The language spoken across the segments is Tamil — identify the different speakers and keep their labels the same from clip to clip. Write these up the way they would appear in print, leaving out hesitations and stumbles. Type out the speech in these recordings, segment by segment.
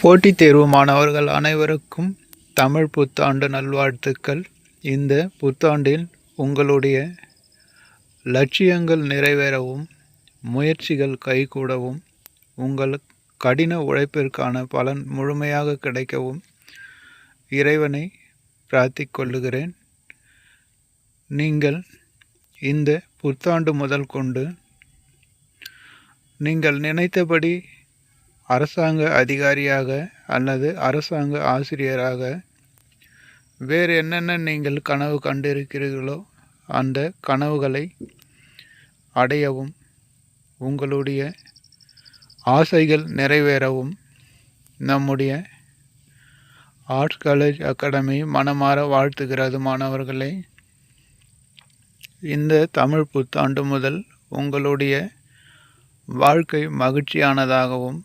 Speaker 1: போட்டித் தேர்வு மாணவர்கள் அனைவருக்கும் தமிழ் புத்தாண்டு நல்வாழ்த்துக்கள். இந்த புத்தாண்டில் உங்களுடைய லட்சியங்கள் நிறைவேறவும், முயற்சிகள் கைகூடவும், உங்கள் கடின உழைப்பிற்கான பலன் முழுமையாக கிடைக்கவும் இறைவனை பிரார்த்திக் கொள்ளுகிறேன். நீங்கள் இந்த புத்தாண்டு முதல் கொண்டு நீங்கள் நினைத்தபடி அரசாங்க அதிகாரியாக அல்லது அரசாங்க ஆசிரியராக வேறு என்னென்ன நீங்கள் கனவு கண்டிருக்கிறீர்களோ அந்த கனவுகளை அடையவும், உங்களுடைய ஆசைகள் நிறைவேறவும் நம்முடைய ஆர்ட்ஸ் காலேஜ் அகாடமி மனமாற வாழ்த்துகிறது. மாணவர்களே, இந்த தமிழ் புத்தாண்டு முதல் உங்களுடைய வாழ்க்கை மகிழ்ச்சியானதாகவும்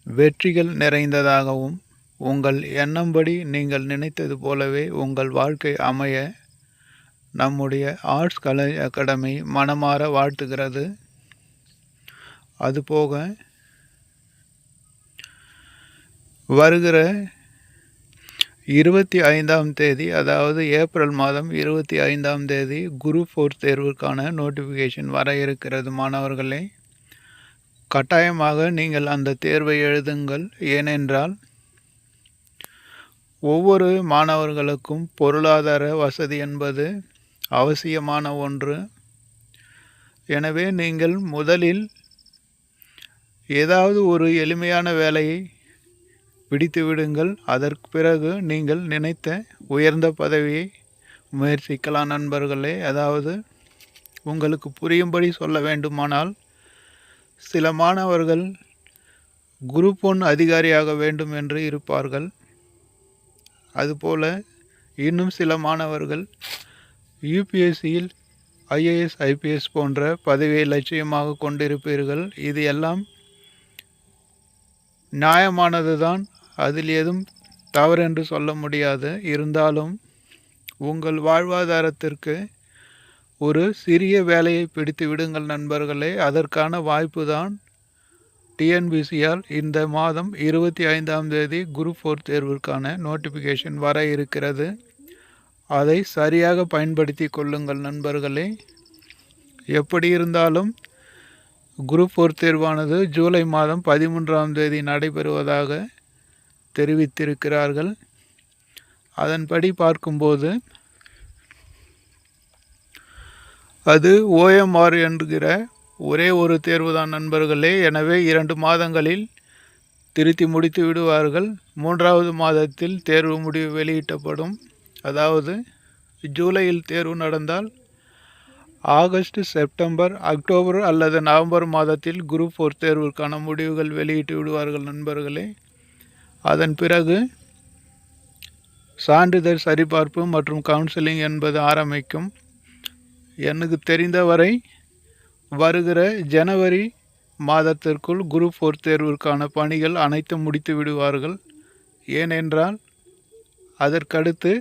Speaker 1: வெற்றிகள் நிறைந்ததாகவும், உங்கள் எண்ணம்படி நீங்கள் நினைத்தது போலவே உங்கள் வாழ்க்கை அமைய நம்முடைய ஆர்ட்ஸ் காலேஜ் அகாடமி மனமாற வாழ்த்துகிறது. அதுபோக வருகிற 25ஆம் தேதி, அதாவது ஏப்ரல் மாதம் 25ஆம் தேதி குரூப் 4 தேர்வுக்கான நோட்டிஃபிகேஷன் வர இருக்கிறது. மாணவர்களே, கட்டாயமாக நீங்கள் அந்த தேர்வை எழுதுங்கள். ஏனென்றால் ஒவ்வொரு மாணவர்களுக்கும் பொருளாதார வசதி என்பது அவசியமான ஒன்று. எனவே நீங்கள் முதலில் ஏதாவது ஒரு எளிமையான வேலையை பிடித்து விடுங்கள். அதற்கு பிறகு நீங்கள் நினைத்த உயர்ந்த பதவியை முயற்சிக்கலாம். நண்பர்களே, அதாவது உங்களுக்கு புரியும்படி சொல்ல வேண்டுமானால், சில மாணவர்கள் குரூப் 1 அதிகாரியாக வேண்டும் என்று இருப்பார்கள். அதுபோல இன்னும் சில மாணவர்கள் யூபிஎஸ்சியில் ஐஏஎஸ் ஐபிஎஸ் போன்ற பதவியை லட்சியமாக கொண்டிருப்பீர்கள். இது எல்லாம் நியாயமானது தான், அதில் எதுவும் தவறென்று சொல்ல முடியாது. இருந்தாலும் உங்கள் வாழ்வாதாரத்திற்கு ஒரு சிறிய வேலையை பிடித்து விடுங்கள் நண்பர்களே. அதற்கான வாய்ப்பு தான் டிஎன்பிசியால் இந்த மாதம் 25ஆம் தேதி குரூப் 4 தேர்விற்கான நோட்டிஃபிகேஷன் வர இருக்கிறது. அதை சரியாக பயன்படுத்தி கொள்ளுங்கள் நண்பர்களே. எப்படி இருந்தாலும் குரூப் 4 தேர்வானது ஜூலை மாதம் 13ஆம் தேதி நடைபெறுவதாக தெரிவித்திருக்கிறார்கள். அதன்படி பார்க்கும்போது அது OMR என்கிற ஒரே ஒரு தேர்வு தான் நண்பர்களே. எனவே 2 மாதங்களில் திருத்தி முடித்து விடுவார்கள். 3வது மாதத்தில் தேர்வு முடிவு வெளியிட்டப்படும். அதாவது ஜூலையில் தேர்வு நடந்தால் ஆகஸ்ட், செப்டம்பர், அக்டோபர் அல்லது நவம்பர் மாதத்தில் குரூப் 4 தேர்விற்கான முடிவுகள் வெளியிட்டு விடுவார்கள் நண்பர்களே. அதன் பிறகு சான்றிதழ் சரிபார்ப்பு மற்றும் கவுன்சிலிங் என்பது ஆரம்பிக்கும். எனக்கு தெரிந்தவரை வருகிற ஜனவரி மாதத்திற்குள் குரூப் 4 தேர்விற்கான பணிகள் அனைத்தும் முடித்து விடுவார்கள். ஏனென்றால் அதற்கடுத்து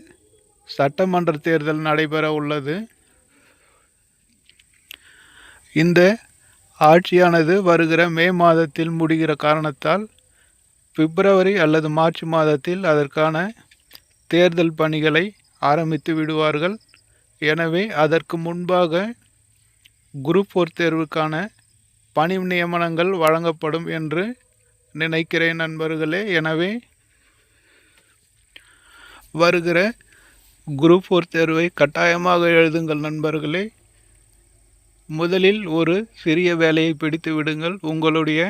Speaker 1: சட்டமன்ற தேர்தல் நடைபெற உள்ளது. இந்த ஆட்சியானது வருகிற மே மாதத்தில் முடிகிற காரணத்தால் பிப்ரவரி அல்லது மார்ச் மாதத்தில் அதற்கான தேர்தல் பணிகளை ஆரம்பித்து விடுவார்கள். எனவே அதற்கு முன்பாக குரூப் 4 தேர்வுக்கான பணி நியமனங்கள் வழங்கப்படும் என்று நினைக்கிறேன் நண்பர்களே. எனவே வருகிற குரூப் 4 தேர்வை கட்டாயமாக எழுதுங்கள் நண்பர்களே. முதலில் ஒரு சிறிய வேலையை பிடித்து விடுங்கள். உங்களுடைய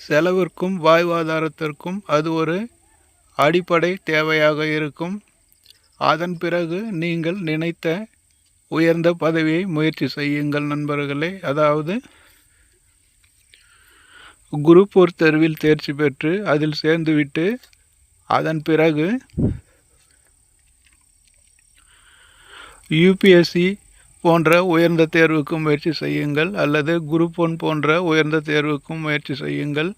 Speaker 1: செலவிற்கும் வாழ்வாதாரத்திற்கும் அது ஒரு அடிப்படை தேவையாக இருக்கும். அதன் பிறகு நீங்கள் நினைத்த உயர்ந்த பதவியை முயற்சி செய்யுங்கள் நண்பர்களே. அதாவது குரூப் 4 தேர்வில் தேர்ச்சி பெற்று அதில் சேர்ந்துவிட்டு அதன் பிறகு யூபிஎஸ்சி போன்ற உயர்ந்த தேர்வுக்கும் முயற்சி செய்யுங்கள், அல்லது குரூப் 1 போன்ற உயர்ந்த தேர்வுக்கும் முயற்சி செய்யுங்கள்.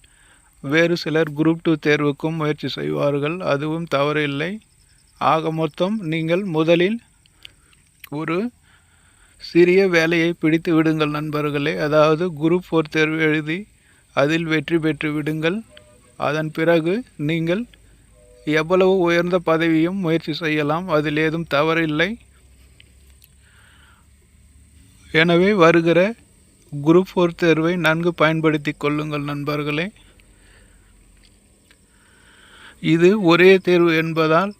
Speaker 1: வேறு சிலர் குரூப் 2 தேர்வுக்கும் முயற்சி செய்வார்கள். அதுவும் தவறில்லை. ஆக மொத்தம் நீங்கள் முதலில் ஒரு சிறிய வேலையை பிடித்து விடுங்கள் நண்பர்களே. அதாவது குரூப் 4 தேர்வு எழுதி அதில் வெற்றி பெற்று விடுங்கள். அதன் பிறகு நீங்கள் எவ்வளவு உயர்ந்த பதவியும் முயற்சி செய்யலாம், அதில் ஏதும் தவறில்லை. எனவே வருகிற குரூப் 4 தேர்வை நன்கு பயன்படுத்தி கொள்ளுங்கள் நண்பர்களே. இது ஒரே தேர்வு என்பதால்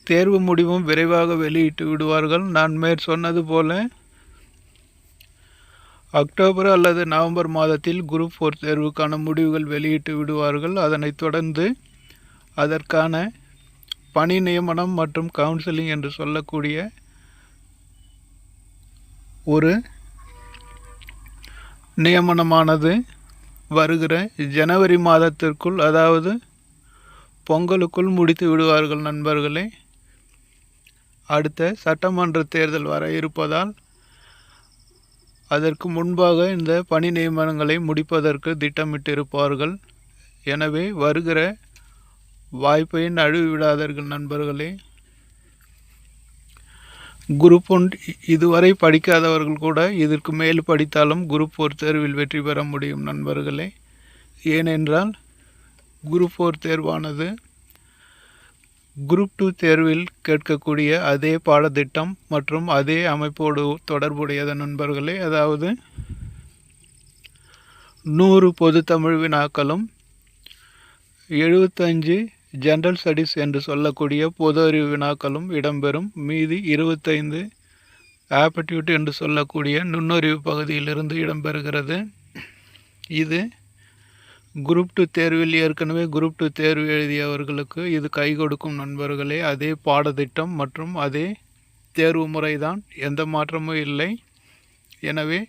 Speaker 1: தேர்வு முடிவும் விரைவாக வெளியிட்டு விடுவார்கள். நான் சொன்னது போல அக்டோபர் அல்லது நவம்பர் மாதத்தில் குரூப் 4 தேர்வுக்கான முடிவுகள் வெளியிட்டு விடுவார்கள். அதனைத் தொடர்ந்து அதற்கான பணி நியமனம் மற்றும் கவுன்சிலிங் என்று சொல்லக்கூடிய ஒரு நியமனமானது வருகிற ஜனவரி மாதத்திற்குள், அதாவது பொங்கலுக்குள் முடித்து விடுவார்கள் நண்பர்களே. அடுத்த சட்டமன்ற தேர்தல் வர இருப்பதால் அதற்கு முன்பாக இந்த பணி நியமனங்களை முடிப்பதற்கு திட்டமிட்டிருப்பார்கள். எனவே வருகிற வாய்ப்பை நழுவி விடாதீர்கள் நண்பர்களே. குரூப் 1 இதுவரை படிக்காதவர்கள் கூட இதற்கு மேல் படித்தாலும் குரூப் 4 தேர்வில் வெற்றி பெற முடியும் நண்பர்களே. ஏனென்றால் குரூப் 4 தேர்வானது குரூப் 2 தேர்வில் கேட்கக்கூடிய அதே பாடத்திட்டம் மற்றும் அதே அமைப்போடு தொடர்புடையது நண்பர்களே. அதாவது 100 பொது தமிழ் வினாக்களும் 75 ஜெனரல் ஸ்டடீஸ் என்று சொல்லக்கூடிய பொது அறிவு வினாக்களும் இடம்பெறும். மீதி 25 ஆப்டிடியூட் என்று சொல்லக்கூடிய நுண்ணறிவு பகுதியிலிருந்து இடம்பெறுகிறது. இது குரூப் 2 தேர்வில் ஏற்கனவே குரூப் 2 தேர்வு எழுதியவர்களுக்கு இது கை கொடுக்கும் நண்பர்களே. அதே பாடத்திட்டம் மற்றும் அதே தேர்வு முறைதான், எந்த மாற்றமும் இல்லை. எனவே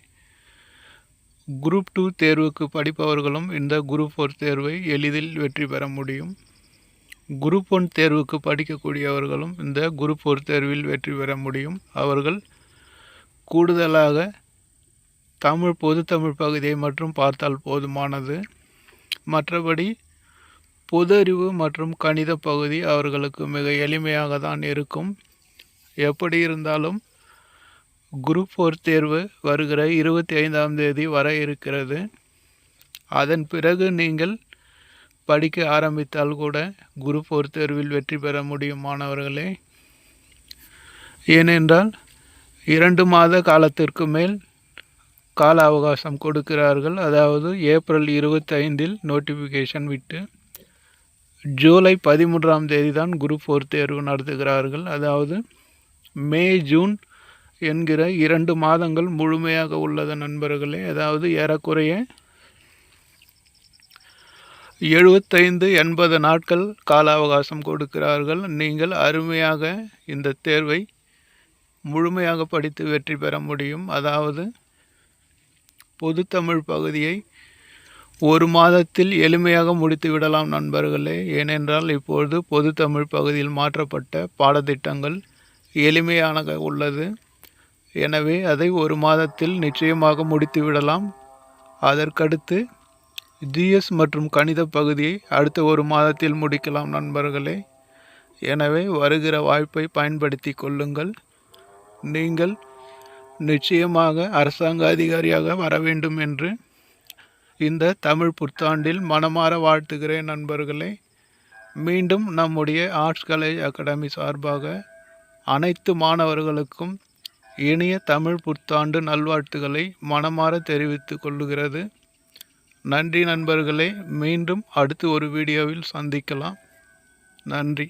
Speaker 1: குரூப் 2 தேர்வுக்கு படிப்பவர்களும் இந்த குரூப் 4 தேர்வை எளிதில் வெற்றி பெற முடியும். குரூப் 1 தேர்வுக்கு படிக்கக்கூடியவர்களும் இந்த குரூப் 4 தேர்வில் வெற்றி பெற முடியும். அவர்கள் கூடுதலாக பொது தமிழ் பகுதியை மட்டும் பார்த்தால் போதுமானது. மற்றபடி பொது அறிவு மற்றும் கணித பகுதி அவர்களுக்கு மிக எளிமையாக தான் இருக்கும். எப்படி இருந்தாலும் குரூப் 4 தேர்வு வருகிற 25ஆம் தேதி வர இருக்கிறது. அதன் பிறகு நீங்கள் படிக்க ஆரம்பித்தால் கூட குரூப் 4 தேர்வில் வெற்றி பெற முடியும் மாணவர்களே. ஏனென்றால் 2 மாத காலத்திற்கு மேல் கால அவகாசம் கொடுக்கிறார்கள். அதாவது ஏப்ரல் 25இல் நோட்டிஃபிகேஷன் விட்டு ஜூலை 13ஆம் தேதி தான் குரூப் 4 தேர்வு நடத்துகிறார்கள். அதாவது மே ஜூன் என்கிற 2 மாதங்கள் முழுமையாக உள்ளது நண்பர்களே. அதாவது ஏறக்குறைய 75-80 நாட்கள் கால அவகாசம் கொடுக்கிறார்கள். நீங்கள் அருமையாக இந்த தேர்வை முழுமையாக படித்து வெற்றி பெற முடியும். அதாவது பொது தமிழ் பகுதியை 1 மாதத்தில் எளிமையாக முடித்து விடலாம் நண்பர்களே. ஏனென்றால் இப்பொழுது பொது தமிழ் பகுதியில் மாற்றப்பட்ட பாடத்திட்டங்கள் எளிமையாக உள்ளது. எனவே அதை 1 மாதத்தில் நிச்சயமாக முடித்து விடலாம். அதற்கடுத்து ஜிஎஸ் மற்றும் கணித பகுதியை அடுத்த 1 மாதத்தில் முடிக்கலாம் நண்பர்களே. எனவே வருகிற வாய்ப்பை பயன்படுத்தி கொள்ளுங்கள். நீங்கள் நிச்சயமாக அரசாங்க அதிகாரியாக வர வேண்டும் என்று இந்த தமிழ் புத்தாண்டில் மனமாற வாழ்த்துகிறேன் நண்பர்களே. மீண்டும் நம்முடைய ஆர்ட்ஸ் காலேஜ் அகாடமி சார்பாக அனைத்து மாணவர்களுக்கும் இனிய தமிழ் புத்தாண்டு நல்வாழ்த்துக்களை மனமாற தெரிவித்துக் கொள்ளுகிறது. நன்றி நண்பர்களே. மீண்டும் அடுத்து ஒரு வீடியோவில் சந்திக்கலாம். நன்றி.